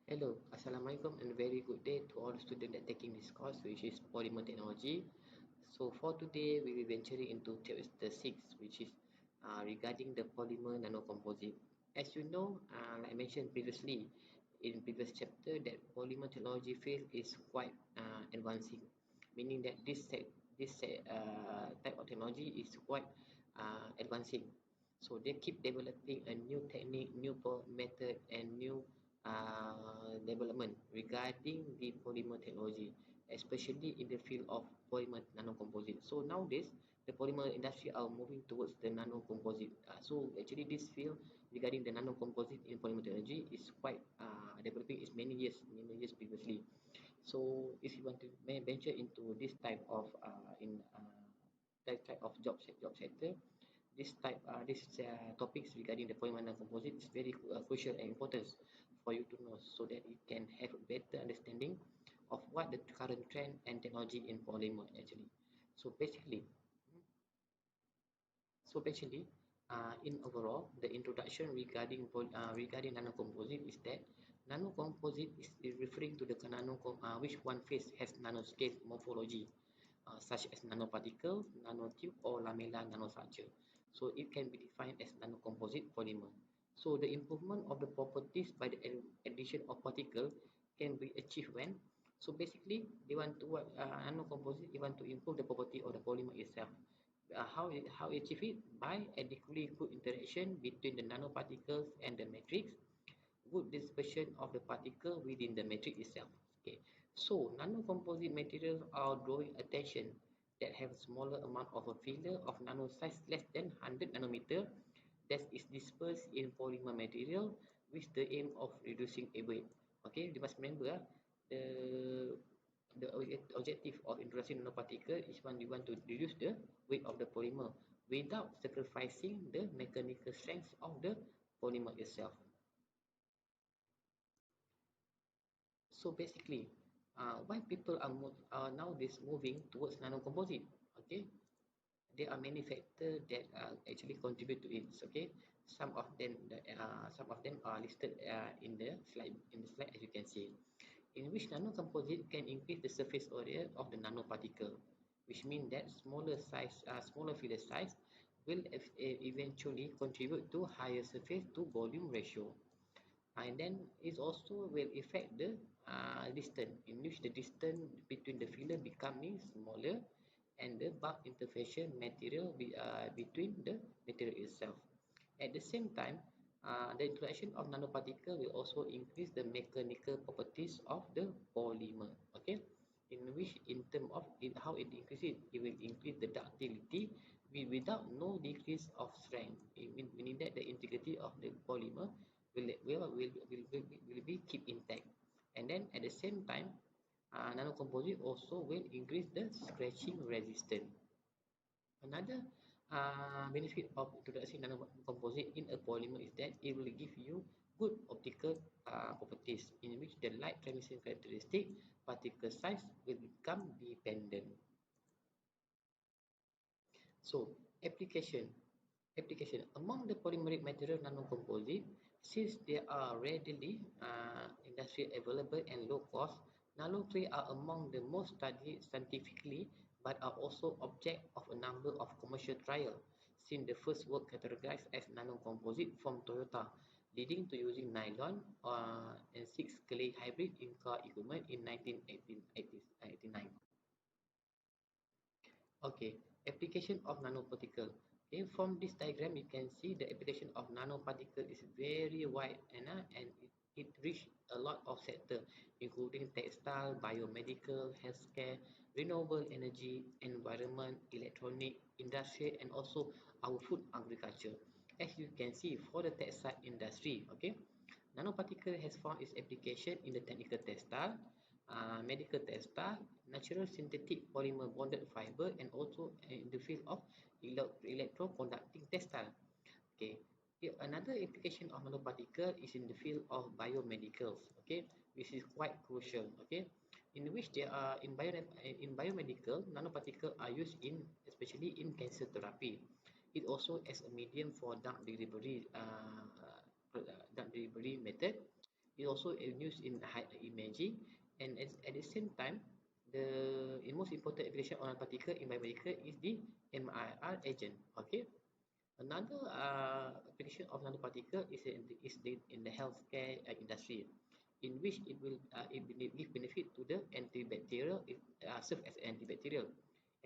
Hello, Assalamualaikum and very good day to all the students that taking this course which is Polymer Technology. So for today we will venturing into chapter 6 which is regarding the polymer nanocomposite. As you know, like I mentioned previously in previous chapter that polymer technology field is quite advancing, meaning that this type of technology is quite advancing. So they keep developing a new technique, new method and new development regarding the polymer technology, especially in the field of polymer nanocomposite. So nowadays, the polymer industry are moving towards the nanocomposite. So actually, this field regarding the nanocomposite in polymer technology is quite developing. Is many years previously. So if you want to venture into this type of that type of job sector, this topics regarding the polymer composite is very crucial and important for you to know so that you can have a better understanding of what the current trend and technology in polymer actually. So basically, in overall, the introduction regarding nanocomposite is that nanocomposite is referring to the which one phase has nanoscale morphology, such as nanoparticle, nanotube, or lamella nanostructure. So it can be defined as nanocomposite polymer. So the improvement of the properties by the addition of particle can be achieved when. So basically, they want to nanocomposite. They want to improve the property of the polymer itself. How it achieve it? By adequately good interaction between the nanoparticles and the matrix, good dispersion of the particle within the matrix itself. Okay, so nanocomposite materials are drawing attention that have smaller amount of a filler of nano size less than 100 nanometer that is dispersed in polymer material with the aim of reducing a weight. Okay, you must remember the the objective of introducing nanoparticle is when you want to reduce the weight of the polymer without sacrificing the mechanical strength of the polymer itself. So basically, why people are nowadays moving towards nanocomposite? Okay, there are many factors that actually contribute to it. Okay, some of them are listed in the slide as you can see, in which nanocomposite can increase the surface area of the nanoparticle, which means that smaller filler size will eventually contribute to higher surface to volume ratio. And then it also will affect the distance, in which the distance between the filler becoming smaller and the bulk interfacial material between the material itself. At the same time, the introduction of nanoparticle will also increase the mechanical properties of the polymer. Okay, in which in term of how it increases, it will increase the ductility without no decrease of strength, meaning that the integrity of the polymer will be keep intact. And then at the same time, nanocomposite also will increase the scratching resistance. Another benefit of introducing nanocomposite in a polymer is that it will give you good optical properties, in which the light transmission characteristic particle size will become dependent. So application among the polymeric material nanocomposite, since they are readily industry available and low cost, nanotubes are among the most studied scientifically but are also object of a number of commercial trials since the first were categorized as nanocomposite from Toyota, leading to using nylon and six clay hybrid in car equipment in 1989. Okay, application of nanoparticle. Okay, from this diagram, you can see the application of nanoparticle is very wide and it reach a lot of sector, including textile, biomedical, healthcare, renewable energy, environment, electronic, industry, and also our food agriculture. As you can see, for the textile industry, okay, nanoparticle has found its application in the technical textile, medical textile, natural synthetic polymer bonded fiber, and also in the field of electroconducting textile. Okay. Another application of nanoparticle is in the field of biomedicals. Okay, which is quite crucial. Okay, in which they are in biomedical nanoparticle are used in especially in cancer therapy. It also as a medium for drug delivery method, It also used in high imaging, and at the same time, the most important application of nanoparticle in biomedical is the MIR agent. Okay. Another application of nanoparticle in the healthcare industry, in which it will give benefit to the antibacterial. It serve as antibacterial.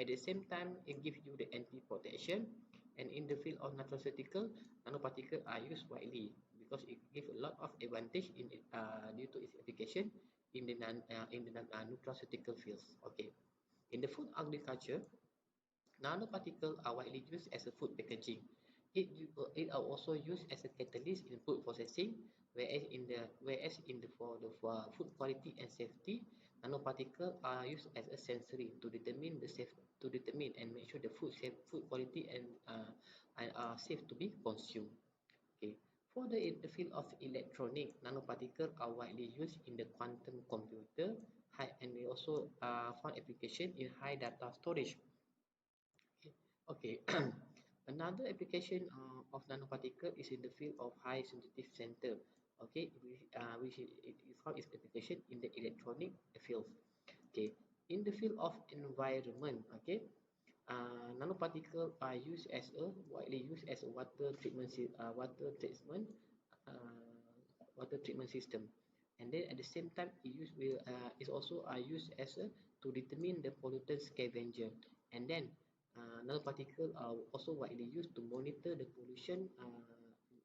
At the same time, it gives you the anti-protection. And in the field of nutraceutical, nanoparticles are used widely because it gives a lot of advantage due to its application in the nutraceutical fields. Okay. In the food agriculture, nanoparticles are widely used as a food packaging. It are also used as a catalyst in food processing, whereas for food quality and safety, nanoparticles are used as a sensory to determine and make sure the food quality and are safe to be consumed. Okay. For the field of electronic, nanoparticles are widely used in the quantum computer, and they also found application in high data storage. Okay. Another application of nanoparticle is in the field of high sensitive center. Okay, which it found its application in the electronic field. Okay, in the field of environment. Okay, nanoparticles are used as a widely used as a water treatment system, and then at the same time is also used as a to determine the pollutant scavenger. And then nanoparticles are also widely used to monitor the pollution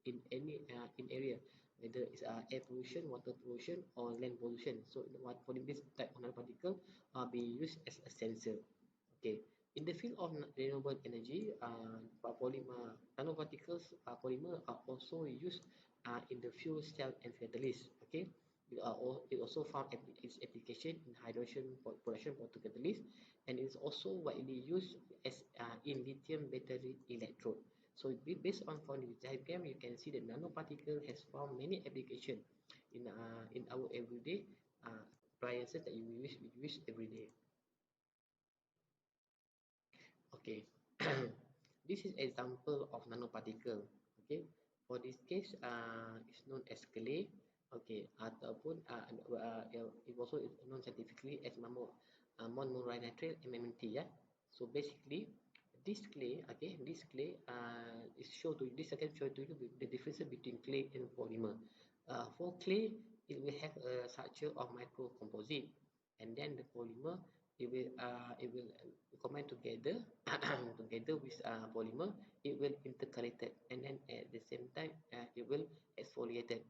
in area, whether it's air pollution, water pollution, or land pollution. So what for this type of nanoparticle are being used as a sensor. Okay. In the field of renewable energy, nanoparticles, polymer are also used in the fuel cell and catalyst. Okay, it also found its application in hydrogen production for catalyst, and it's also widely used as in lithium battery electrode. So based on from this diagram, you can see that nanoparticle has found many applications in our everyday appliances that we use every day. Okay, this is example of nanoparticle. Okay, for this case, it's known as clay. Okay, ataupun it also is known scientifically as monomerylnitrile MMNT. Yeah. So basically, this clay is show to you. This I can show to you the difference between clay and polymer. For clay, it will have a structure of microcomposite, and then the polymer it will combine together together with polymer. It will intercalated, and then at the same time it will exfoliated,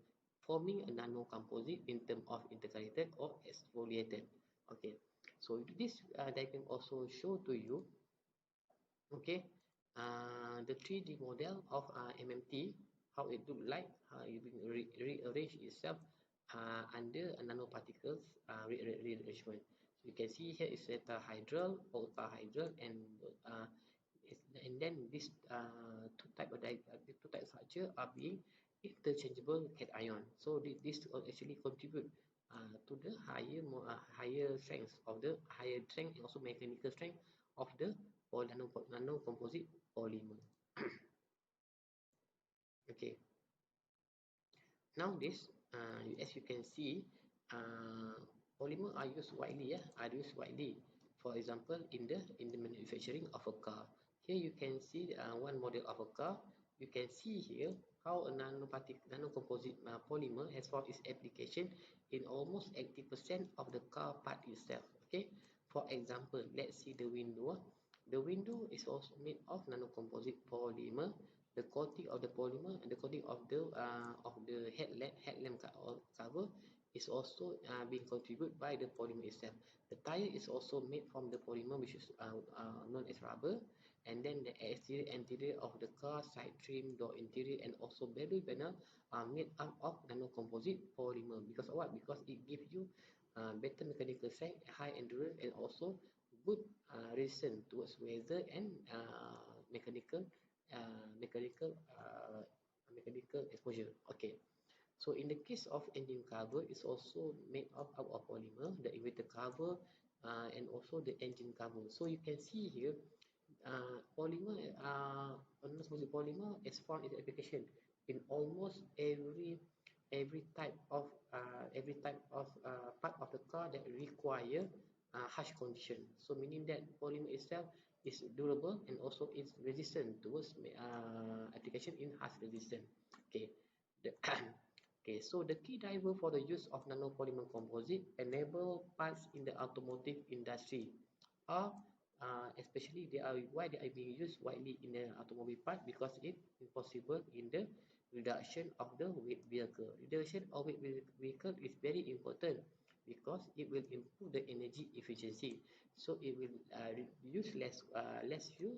forming a nanocomposite in terms of intercalated or exfoliated. Okay, so this diagram also show to you, okay, the 3D model of MMT, how it look like, how it will rearrange itself under a nanoparticles rearrangement. So you can see here is tetrahedral, octahedral, uh, and then this two type structure are being interchangeable cation. So this will actually contribute to the higher strength of the higher strength and also mechanical strength of the nanocomposite polymer. Okay. Nowadays, as you can see, uh, polymer are used widely. Yeah, are used widely. For example, in the manufacturing of a car. Here you can see one model of a car. You can see here how a nanocomposite polymer has found its application in almost 80% of the car part itself. Okay. For example, let's see the window. The window is also made of nanocomposite polymer. The coating of the polymer and the coating of the headlamp cover is also being contributed by the polymer itself. The tire is also made from the polymer, which is known as rubber, and then the exterior and interior of the car, side trim, door interior, and also bevel panel are made up of nanocomposite polymer. Because of what? Because it gives you better mechanical strength, high endurance, and also good resistance towards weather and mechanical mechanical mechanical exposure. Okay, so in the case of engine cover, it's also made of out of polymer, the inverter cover, and also the engine cover. So you can see here polymer non-smoothed polymer is found in application in almost every type of every type of part of the car that require harsh condition. So meaning that polymer itself is durable and also it's resistant towards application in harsh resistance. Okay, the okay, so the key driver for the use of nanopolymer composite enable parts in the automotive industry are especially they are why they are being used widely in the automobile part because it's possible in the reduction of the weight vehicle. Reduction of weight vehicle is very important because it will improve the energy efficiency. So it will use less fuel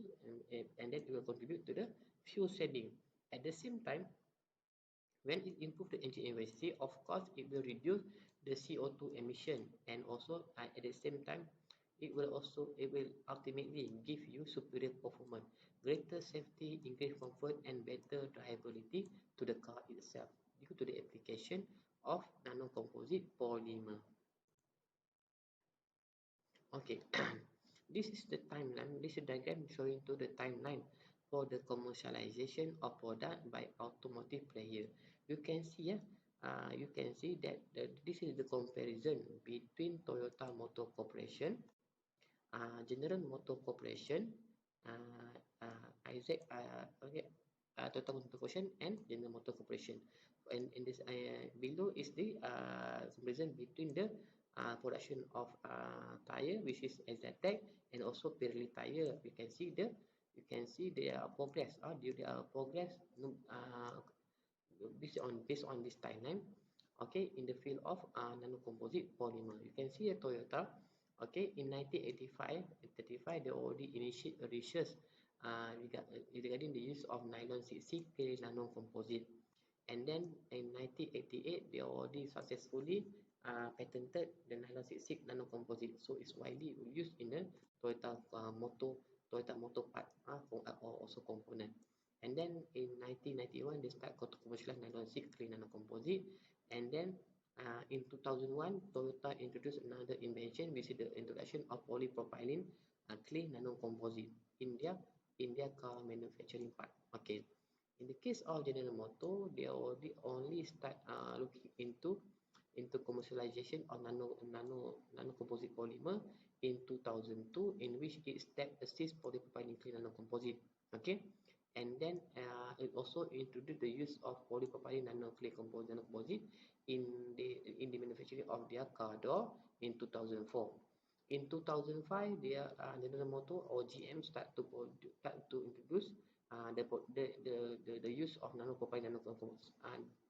and then it will contribute to the fuel saving. At the same time, when it improves the engine efficiency, of course, it will reduce the CO2 emission and also at the same time, it will ultimately give you superior performance, greater safety, increased comfort, and better drivability to the car itself due to the application of nanocomposite polymer. Okay, this is the timeline. This is a diagram showing to the timeline for the commercialization of product by automotive player. You can see, you can see that this is the comparison between Toyota Motor Corporation, General Motor Corporation, Isaac, okay, Toyota Motor Corporation, and General Motor Corporation. And in this below is the comparison between the production of tire, which is Exatec, and also Pirelli tire. You can see their progress. Their progress based on this timeline. Okay, in the field of nanocomposite polymer, you can see a Toyota. Okay, in 1985, they already initiate research regarding the use of nylon 6 nanocomposite. And then in 1988, they already successfully patented the nylon 6 nanocomposite. So it's widely used in the Toyota motor part or also component. And then in 1991, they start to commercialize nylon 6 nanocomposite. And then in 2001, Toyota introduced another invention, which is the introduction of polypropylene clay nanocomposite in their car manufacturing part. Okay. In the case of General Motors, they already only start looking into commercialization of nanocomposite polymer in 2002, in which it step assist polypropylene clay nanocomposite. Okay, and then it also introduced the use of polypropylene nanoclay nanocomposite in the manufacturing of their car door in 2004. In 2005, their General Motors or GM start to introduce the use of nanopropylene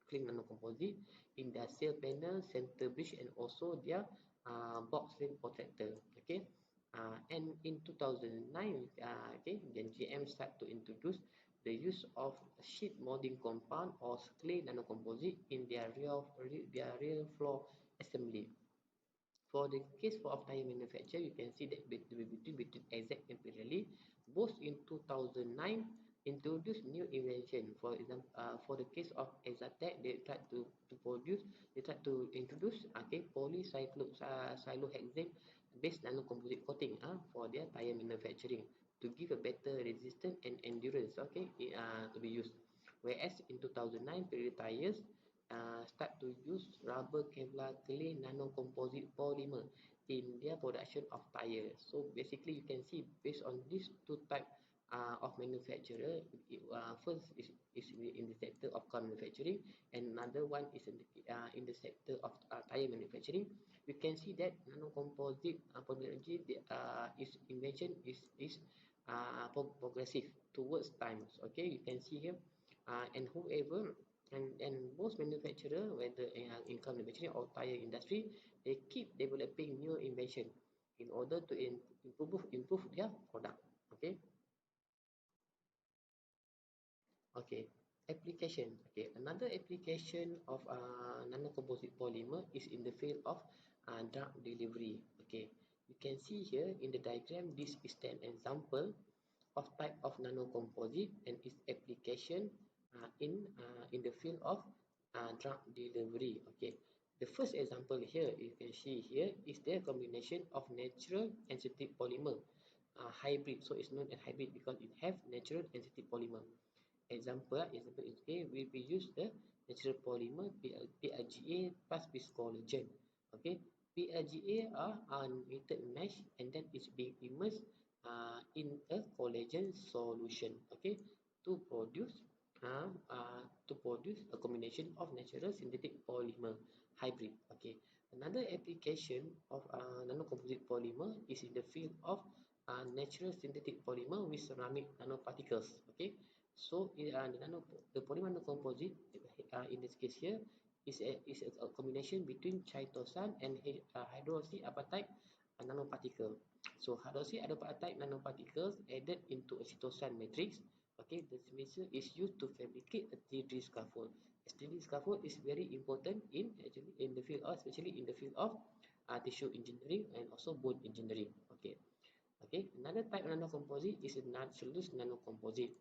clean nanocomposite in their sail panel, center bridge, and also their box lane protector. Okay, and in 2009, okay, then GM start to introduce the use of sheet molding compound or clay nanocomposite in their rear floor assembly. For the case of tire manufacturer, you can see that between Exact and Pirelli, both in 2009 introduced new invention. For example, for the case of Exatec, they tried to introduce polycyclohexane based nanocomposite coating for their tire manufacturing to give a better resistance and endurance. Okay, to be used. Whereas in 2009, Pirelli tires start to use rubber Kevlar clay nanocomposite polymer in their production of tires. So basically, you can see based on these two types of manufacturer, first is in the sector of car manufacturing, and another one is in the sector of tire manufacturing. You can see that nanocomposite technology is invention is progressive towards times. Okay, you can see here, and whoever and most manufacturer, whether in car manufacturing or tire industry, they keep developing new invention in order to improve their product. Okay. Okay, application. Okay, another application of nanocomposite polymer is in the field of drug delivery. Okay, you can see here in the diagram, this is an example of type of nanocomposite and its application in the field of drug delivery. Okay, the first example here you can see here is the combination of natural and synthetic polymer hybrid. So it's known as hybrid because it have natural and synthetic polymer. Example is okay, we use the natural polymer PRGA plus with collagen. Okay, PRGA are animated mesh and then it's being immersed in a collagen solution. Okay, to produce a combination of natural synthetic polymer hybrid. Okay, another application of nanocomposite polymer is in the field of natural synthetic polymer with ceramic nanoparticles. Okay, so the polymer nanocomposite in this case here is a combination between chitosan and hydroxyapatite nanoparticle. So hydroxyapatite nanoparticles added into a chitosan matrix. Okay, this mixture is used to fabricate a 3D scaffold. A 3D scaffold is very important in the field of, especially in the field of tissue engineering and also bone engineering. Okay. Okay, another type of nanocomposite is a cellulose nanocomposite,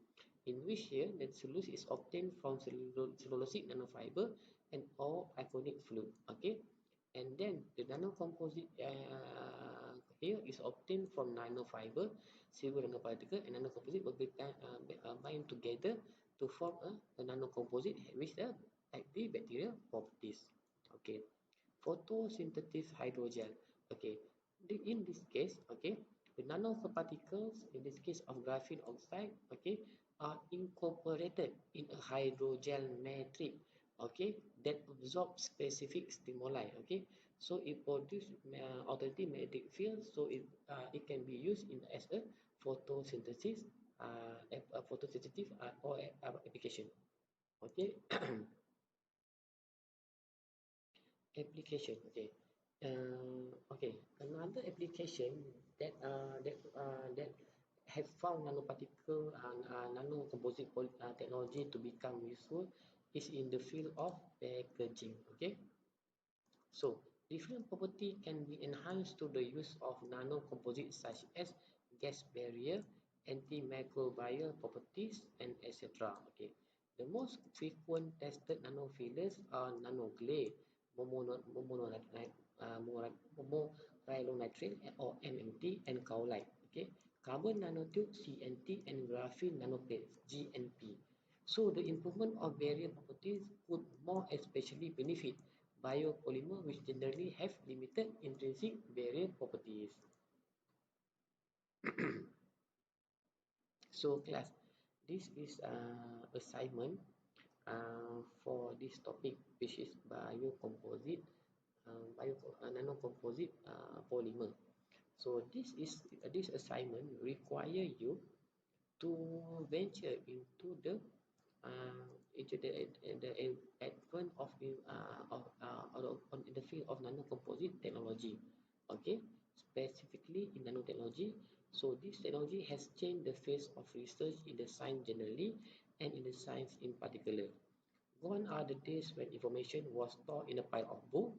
in which here the cellulose is obtained from cellulosic nanofiber and or iconic fluid. Okay, and then the nanocomposite here is obtained from nanofiber, silver nanoparticle, and nanocomposite will be bind together to form a nanocomposite with the antibacterial properties. Okay, photosynthesis hydrogel. Okay, in this case, okay, the nanoparticles, in this case of graphene oxide, okay, are incorporated in a hydrogel matrix, okay, that absorbs specific stimuli, okay, so it produces alternative magnetic field, so it can be used in as a photosynthesis, photosynthetic or application, okay. Application, okay. Okay, another application that have found nanoparticle and nanocomposite technology to become useful is in the field of packaging. Okay, so different property can be enhanced to the use of nanocomposites such as gas barrier, antimicrobial properties, and etc. Okay, the most frequent tested nanofillers are nanoclay, monorylonitrile or MMT, and cowlite. Okay, carbon nanotube CNT, and graphene nanoplates GNP. So the improvement of barrier properties could more especially benefit biopolymer which generally have limited intrinsic barrier properties. So class, this is assignment for this topic, which is nanocomposite polymer. So this assignment require you to venture uh, into the advent of in the field of nanocomposite technology. Okay, specifically in nanotechnology. So this technology has changed the face of research in the science generally and in the science in particular. Gone are the days when information was stored in a pile of book,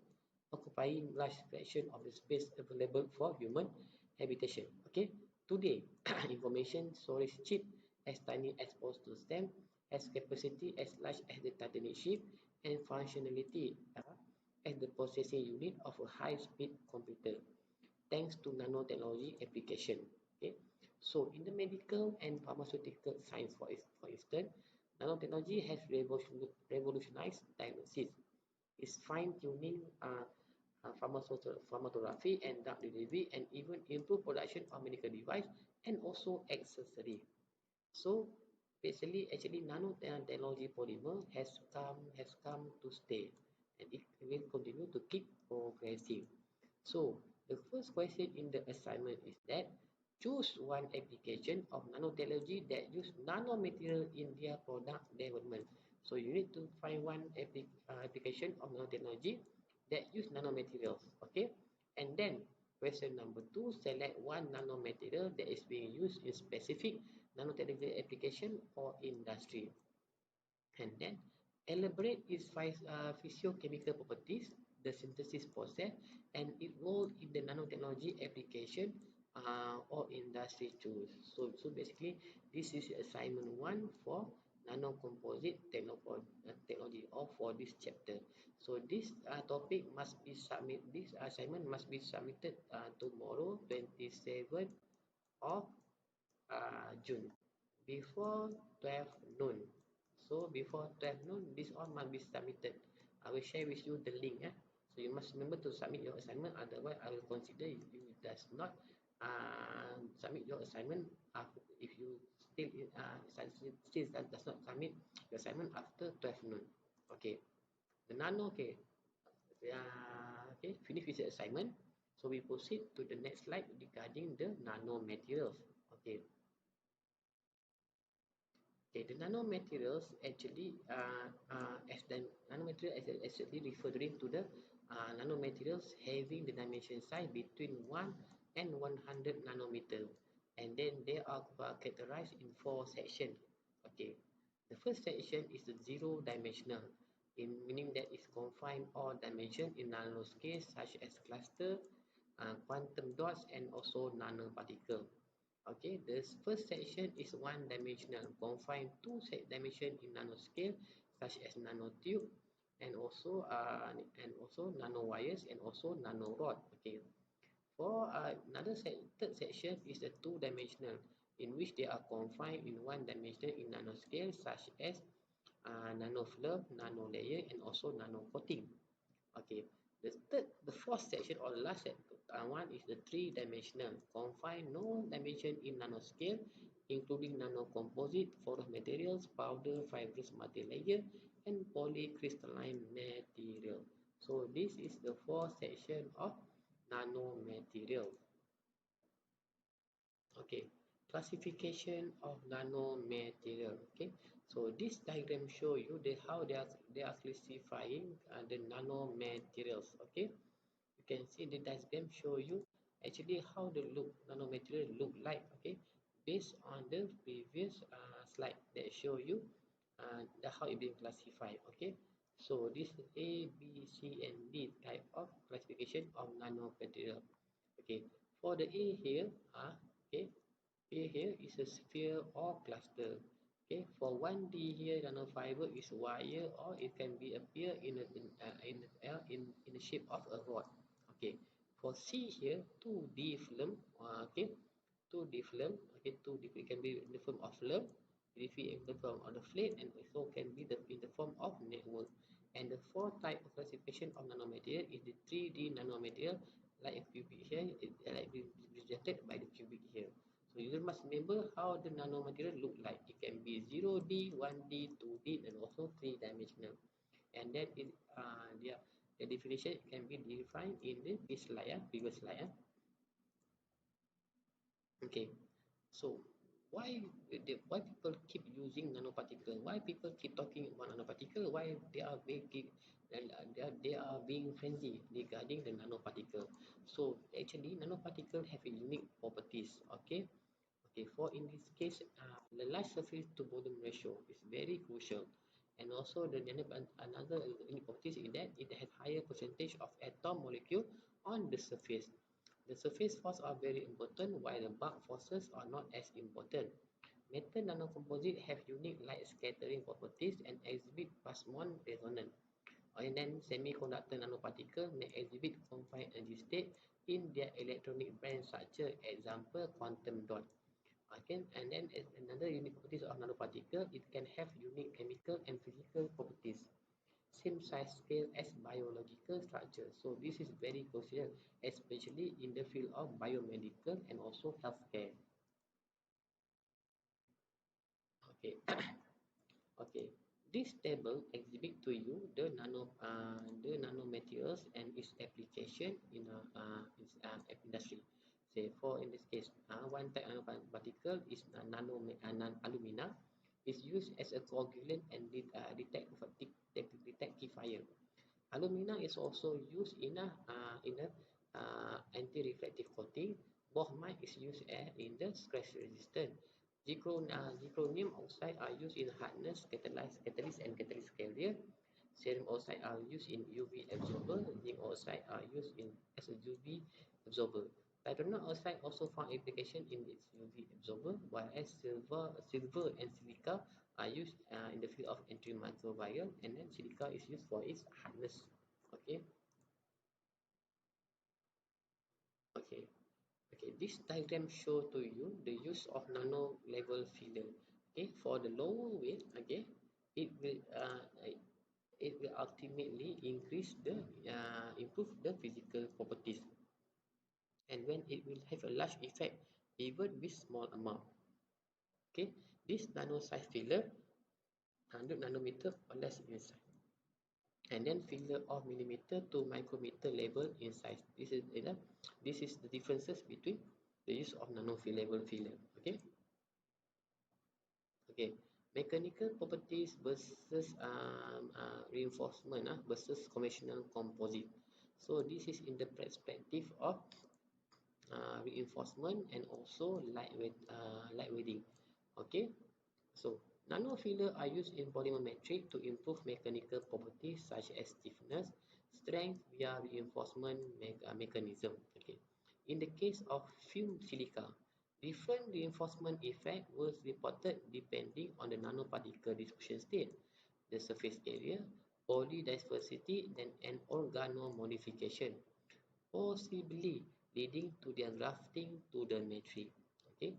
occupying large fraction of the space available for human habitation. Okay, today information storage chip as tiny as to stem, has capacity as large as the Titanic ship, and functionality as the processing unit of a high-speed computer, thanks to nanotechnology application. Okay, so in the medical and pharmaceutical science, for instance, nanotechnology has revolutionized diagnosis. It's fine-tuning pharmacography and drug delivery, and even improve production of medical device and also accessory. So basically, actually, nanotechnology polymer has come to stay, and it will continue to keep progressing. So the first question in the assignment is that choose one application of nanotechnology that use nanomaterial in their product development. So you need to find one application of nanotechnology that use nanomaterials. Okay, and then question number two, select one nanomaterial that is being used in specific nanotechnology application or industry, and then elaborate its physiochemical properties, the synthesis process, and its role in the nanotechnology application or industry tools. So basically, this is assignment one for nanocomposite technology or for this chapter. So this topic must be submit. This assignment must be submitted tomorrow, 27th of June, before 12 noon. So before 12 noon, this all must be submitted. I will share with you the link. So you must remember to submit your assignment. Otherwise, I will consider if you does not submit your assignment. If you still does not submit your assignment after 12 noon. Okay. The nano. Okay. Okay. Finish with the assignment. So we proceed to the next slide regarding the nanomaterials. Okay. Okay, the nanomaterials actually, as the nanomaterial is actually referring to the nanomaterials having the dimension size between 1 and 100 nanometer, and then they are categorized in 4 sections. Okay, the first section is the zero dimensional, in meaning that is confined all dimension in nanoscale such as cluster, quantum dots, and also nanoparticle. Okay, the first section is one-dimensional, confined two dimension in nanoscale, such as nanotube, and also nanowires, and also nanorod. Okay, for third section is the two-dimensional, in which they are confined in one dimension in nanoscale, such as nanofilm, nanolayer, and also nanocoating. Okay, the fourth section or last one is the three-dimensional, confined no dimension in nanoscale, including nanocomposite, porous materials, powder, fibrous multilayer, and polycrystalline material. So this is the fourth section of nanomaterial. Okay, classification of nanomaterial. Okay, so this diagram show you how they are classifying the nanomaterials. Okay, you can see the diagram show you actually how the nanomaterial look like. Okay, based on the previous slide that show you how it been classified. Okay, so this is A, B, C, and D type of classification of nanomaterial. Okay, for the A here, okay, A here is a sphere or cluster. Okay, for 1D here, nanofiber is wire, or it can be appear in the shape of a rod. Okay, for C here, 2D film. Okay, 2D film. Okay, 2D it can be in the form of film, if in the form of the plate, and also can be in the form of network. And the fourth type of classification of nanomaterial is the 3D nanomaterial, like a cubic here, like represented by the cubic here. So you must remember how the nanomaterial look like. It can be 0D, 1D, 2D, and also 3-dimensional. And then the definition can be defined in this slide, previous slide. Okay, so why people keep using nanoparticle? Why people keep talking about nanoparticle? Why they are being frenzy regarding the nanoparticle? So actually, nanoparticle have a unique properties. Okay, okay. For in this case, the light surface to volume ratio is very crucial, and also another unique properties is that it has higher percentage of atom molecule on the surface. The surface forces are very important, while the bulk forces are not as important. Metal nanocomposite have unique light scattering properties and exhibit plasmon resonance. And then semiconductor nanoparticles may exhibit confined energy state in their electronic band structure, example quantum dot. Okay, and then another unique properties of nanoparticle, it can have unique chemical and physical properties, same size scale as biological structure. So this is very crucial, especially in the field of biomedical and also healthcare. Okay, okay. This table exhibit to you the nanomaterials and its application in industry. Say for in this case, one type nanoparticle is alumina, is used as a coagulant and detectifier. Alumina is also used in a anti-reflective coating. Bohmite is used in the scratch resistant. Zirconium oxide are used in hardness, catalyst and catalyst carrier. Cerium oxide are used in UV absorber. Zinc oxide are used as a UV absorber. Titanium oxide also found application in its UV absorber, whereas silver and silica are used in the field of antimicrobial, and then silica is used for its hardness. Okay, okay, okay. This diagram show to you the use of nano level filler. Okay, for the lower weight, okay, it will ultimately improve the physical properties, and when it will have a large effect even with small amount. Okay, this nano size filler 100 nanometer or less in size, and then filler of millimeter to micrometer level in size. This is the differences between the use of nano level filler. Okay, mechanical properties versus reinforcement versus conventional composite. So this is in the perspective of reinforcement and also lightweighting. Okay, so nanofiller are used in polymer to improve mechanical properties such as stiffness, strength via reinforcement mechanism. Okay, in the case of fumed silica, different reinforcement effect was reported depending on the nanoparticle diffusion state, the surface area, polydispersity, and organomodification, possibly leading to their grafting to the matrix. Okay.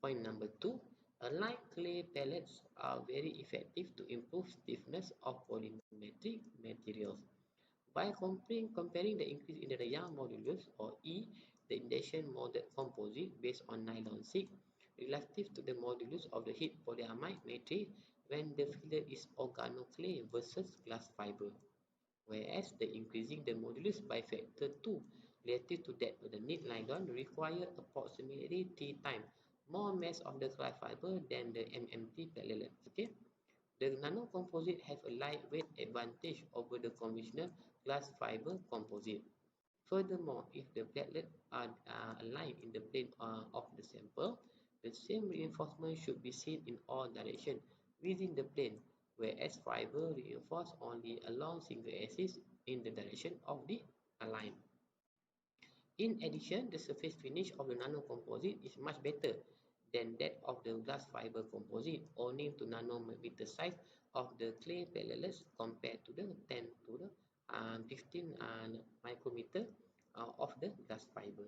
Point number two, aligned clay pellets are very effective to improve stiffness of polymetric materials. By comparing the increase in the Young modulus, or E, the indentation molded composite based on nylon 6, relative to the modulus of the heat polyamide matrix when the filler is organoclay versus glass fiber, whereas the increasing the modulus by factor 2 relative to that of the knit nylon require approximately 3 times more mass of the glass fiber than the MMT parallel. Okay, the nanocomposite have a lightweight advantage over the conventional glass fiber composite. Furthermore, if the platelets are aligned in the plane of the sample, the same reinforcement should be seen in all directions within the plane, whereas fiber reinforce only along single axis in the direction of the align. In addition, the surface finish of the nanocomposite is much better than that of the glass fiber composite, owing to nanometer size of the clay parallels compared to the 10 to the 15 micrometer of the glass fiber.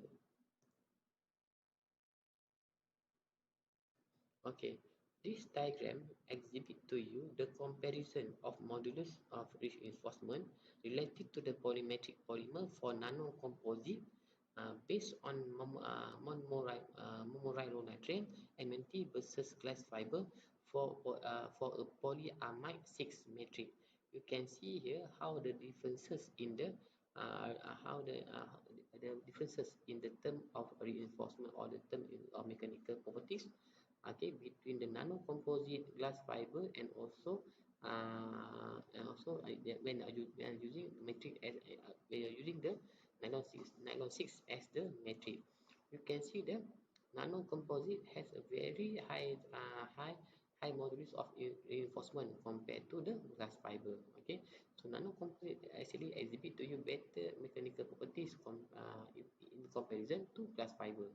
Okay, this diagram exhibits to you the comparison of modulus of reinforcement related to the polymetric polymer for nanocomposite based on monohydronitride MNT versus glass fiber for a polyamide 6 matrix. You can see here how the differences in the differences in the term of reinforcement or the term of mechanical properties, okay, between the nanocomposite glass fiber and also when are using matrix as when you're using the nylon 6 as the matrix, you can see the nanocomposite has a very high modulus of reinforcement compared to the glass fiber. Okay, so nanocomposite actually exhibit to you better mechanical properties in comparison to glass fiber.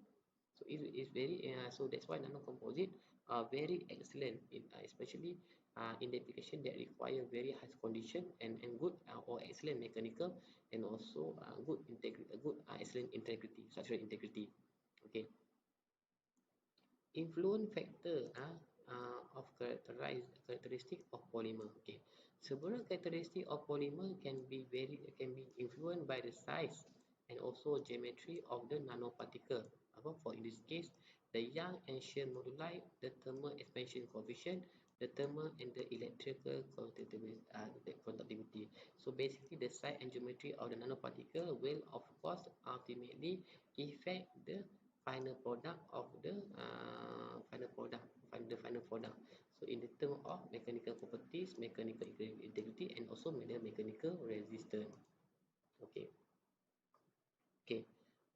So it is very so that's why nanocomposite are very excellent in especially in the application that require very high condition and good or excellent mechanical and also good integrity, good excellent integrity, structural integrity. Okay, influence factor of characteristic of polymer. Okay, several characteristic of polymer can be influenced by the size and also geometry of the nanoparticle. For in this case, the Young and shear moduli, the thermal expansion coefficient, the thermal and the electrical conductivity. So basically, the size and geometry of the nanoparticle will, of course, ultimately affect the final product of the final product. So in the term of mechanical properties, mechanical integrity, and also the mechanical resistance. Okay. Okay,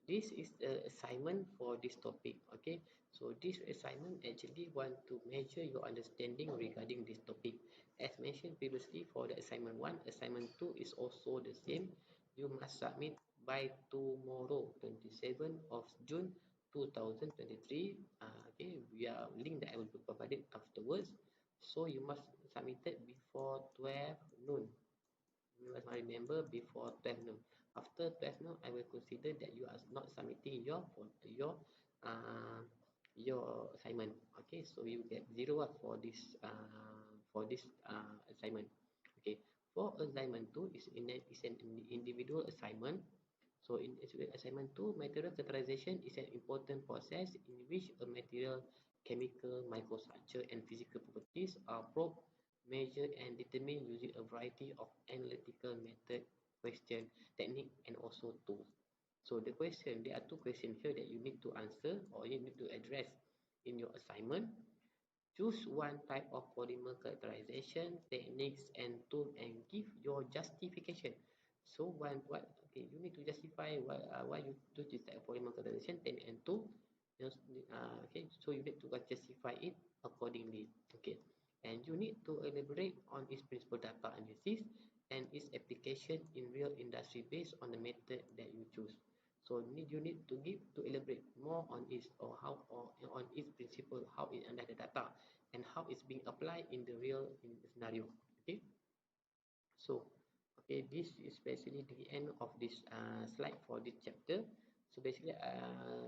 this is the assignment for this topic. Okay, so this assignment actually want to measure your understanding regarding this topic. As mentioned previously, for the assignment 1, assignment 2 is also the same. You must submit by tomorrow, 27th of June 2023. Okay, we are link that I will provide it afterwards. So you must submit it before 12 noon. You must remember before 12 noon. After 12 noon, I will consider that you are not submitting your assignment. Okay, so you get 0 for for this assignment. Okay, for assignment 2 is an individual assignment. So in assignment 2, material characterization is an important process in which a material chemical, microstructure, and physical properties are probed, measured, and determined using a variety of analytical method, question, technique, and also tools. So there are two questions here that you need to answer or you need to address in your assignment. Choose one type of polymer characterization, techniques, and tool, and give your justification. So okay, you need to justify why you choose this type of polymer characterization, technique, and tool. Okay, so you need to justify it accordingly. Okay, and you need to elaborate on its principal data analysis and its application in real industry based on the method that you choose. So you need to elaborate more on its or how or on its principle, how it analyze the data, and how it's being applied in the real scenario. Okay, so okay, this is basically the end of this slide for this chapter. So basically,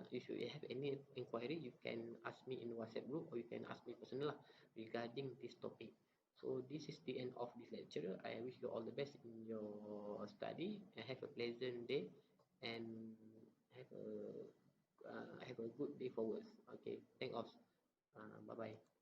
if you have any inquiry, you can ask me in WhatsApp group or you can ask me personal regarding this topic. So this is the end of this lecture. I wish you all the best in your study and have a pleasant day and have a good day forward. Okay, thank us. Bye bye.